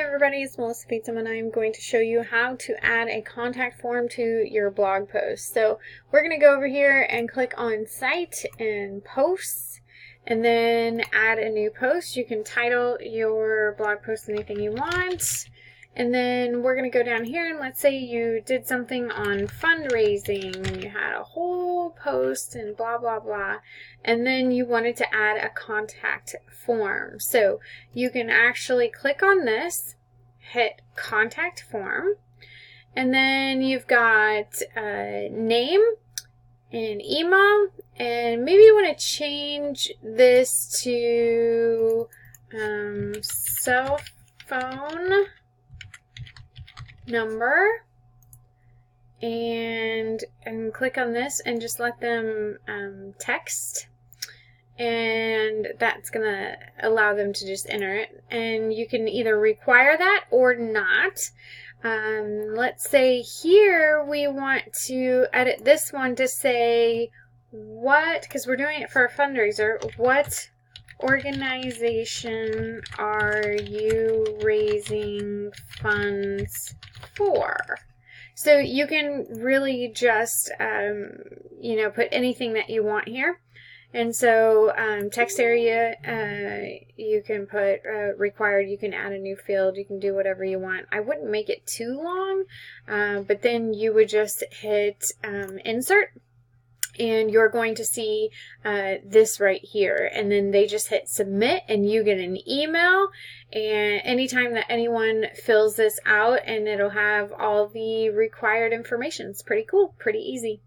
everybody, it's Melissa Feetsum, and I'm going to show you how to add a contact form to your blog post. So we're going to go over here and click on Site and Posts, and then add a new post. You can title your blog post anything you want. And then we're going to go down here, and let's say you did something on fundraising and you had a whole post and blah blah blah, and then you wanted to add a contact form. So you can actually click on this, hit contact form, and then you've got a name and email, and maybe you want to change this to cell phone number, and click on this and just let them text, and that's gonna allow them to just enter it. And you can either require that or not. Let's say here we want to edit this one to say what, because we're doing it for a fundraiser, what organization are you raising funds for? So you can really just put anything that you want here. And so text area, you can put required, you can add a new field, you can do whatever you want. I wouldn't make it too long, but then you would just hit insert, and you're going to see this right here, and then they just hit submit and you get an email, and anytime that anyone fills this out, and it'll have all the required information. It's pretty cool, pretty easy.